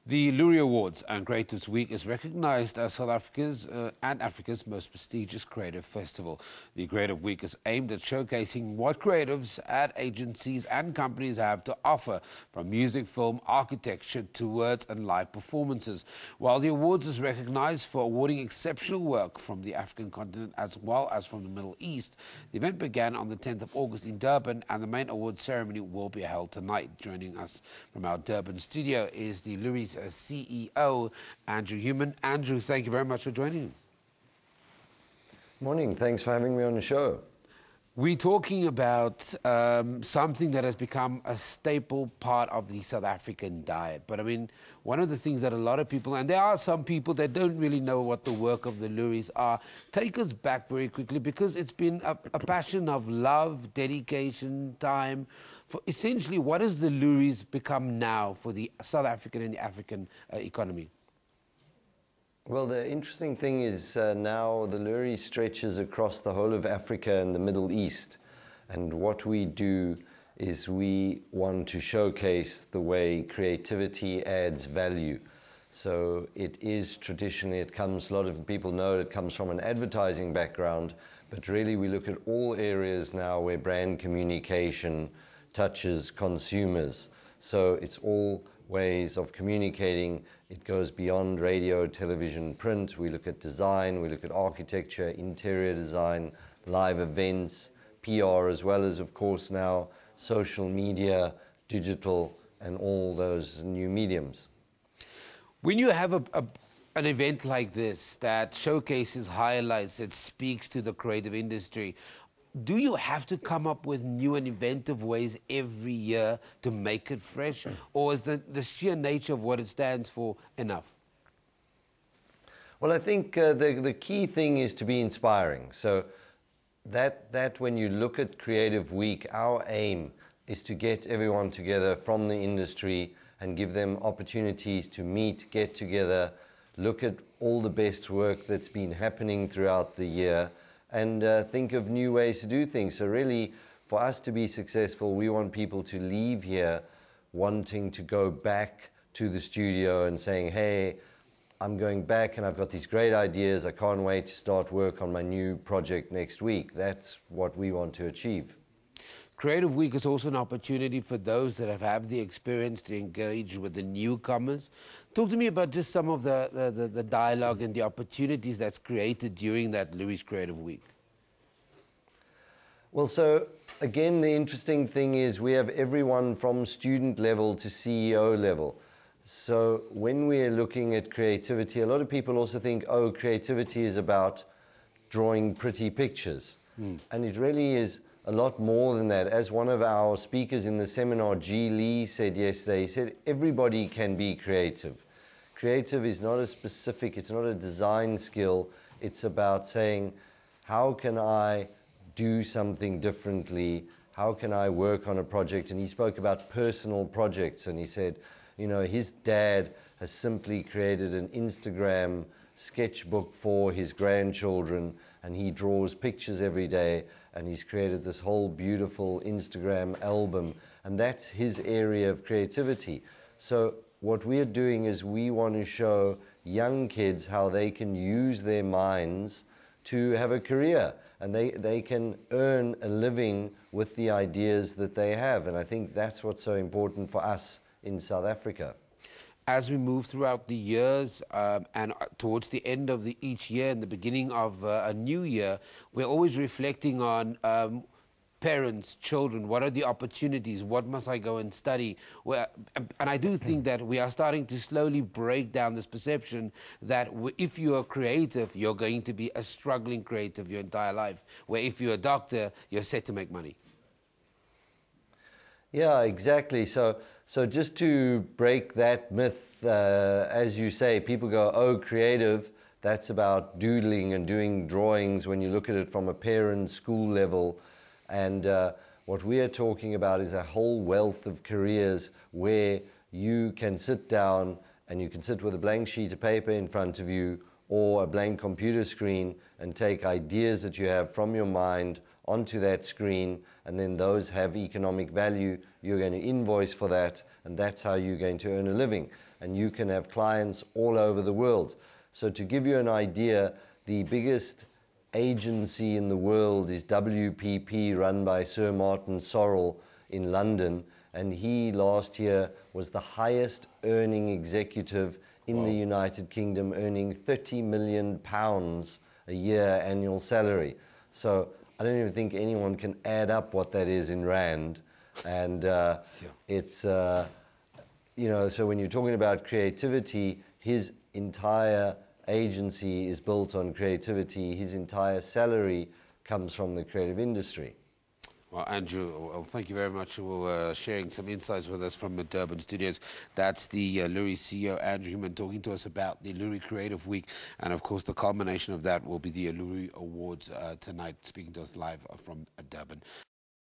The Loerie Awards and Creatives Week is recognised as South Africa's and Africa's most prestigious creative festival. The Creative Week is aimed at showcasing what creatives, ad agencies and companies have to offer, from music, film, architecture to words and live performances. While the awards is recognised for awarding exceptional work from the African continent as well as from the Middle East, the event began on the 10th of August in Durban, and the main award ceremony will be held tonight. Joining us from our Durban studio is the Loerie's CEO, Andrew Human. Andrew, thank you very much for joining me. Morning, thanks for having me on the show. We're talking about something that has become a staple part of the South African diet. But I mean, one of the things that a lot of people, and there are some people that don't really know what the work of the Loeries are, take us back very quickly, because it's been a passion of love, dedication, time. For essentially, what has the Loeries become now for the South African and the African economy? Well, the interesting thing is now the Loerie stretches across the whole of Africa and the Middle East. And what we do is we want to showcase the way creativity adds value. So it is traditionally, a lot of people know it comes from an advertising background, but really we look at all areas now where brand communication touches consumers. So it's all ways of communicating. It goes beyond radio, television, print. We look at design, we look at architecture, interior design, live events, PR, as well as, of course, now social media, digital, and all those new mediums. When you have an event like this that showcases, highlights, that speaks to the creative industry, do you have to come up with new and inventive ways every year to make it fresh? Or is the sheer nature of what it stands for enough? Well, I think the key thing is to be inspiring. So that when you look at Creative Week, our aim is to get everyone together from the industry and give them opportunities to meet, get together, look at all the best work that's been happening throughout the year, and think of new ways to do things. So really, for us to be successful, we want people to leave here wanting to go back to the studio and saying, hey, I'm going back and I've got these great ideas. I can't wait to start work on my new project next week. That's what we want to achieve. Creative Week is also an opportunity for those that have had the experience to engage with the newcomers. Talk to me about just some of the dialogue and the opportunities that's created during that Loerie's Creative Week. Well, so again, the interesting thing is we have everyone from student level to CEO level. So when we're looking at creativity, a lot of people also think, oh, creativity is about drawing pretty pictures. And it really is a lot more than that. As one of our speakers in the seminar, G. Lee, said yesterday, he said, everybody can be creative. Creative is not a specific, it's not a design skill. It's about saying, how can I do something differently? How can I work on a project? And he spoke about personal projects, and he said, you know, his dad has simply created an Instagram sketchbook for his grandchildren, and he draws pictures every day, and he's created this whole beautiful Instagram album, and that's his area of creativity. So what we're doing is we want to show young kids how they can use their minds to have a career, and they can earn a living with the ideas that they have. And I think that's what's so important for us in South Africa. As we move throughout the years and towards the end of each year and the beginning of a new year, we're always reflecting on parents, children, what are the opportunities, what must I go and study? And I do think that we are starting to slowly break down this perception that if you are creative, you're going to be a struggling creative your entire life, where if you're a doctor, you're set to make money. Yeah, exactly. So just to break that myth, as you say, people go, oh, creative, that's about doodling and doing drawings when you look at it from a parent school level. And what we are talking about is a whole wealth of careers where you can sit down and you can sit with a blank sheet of paper in front of you or a blank computer screen and take ideas that you have from your mind onto that screen, and then those have economic value. You're going to invoice for that, and that's how you're going to earn a living. and you can have clients all over the world. So to give you an idea, the biggest agency in the world is WPP, run by Sir Martin Sorrell in London, and he last year was the highest earning executive in the United Kingdom, earning £30 million a year annual salary. So I don't even think anyone can add up what that is in rand. And it's, you know, so when you're talking about creativity, his entire agency is built on creativity. His entire salary comes from the creative industry. Well, Andrew, well, thank you very much for sharing some insights with us from the Durban studios. That's the Loerie CEO, Andrew Human, talking to us about the Loerie Creative Week. And, of course, the culmination of that will be the Loerie Awards tonight, speaking to us live from Durban.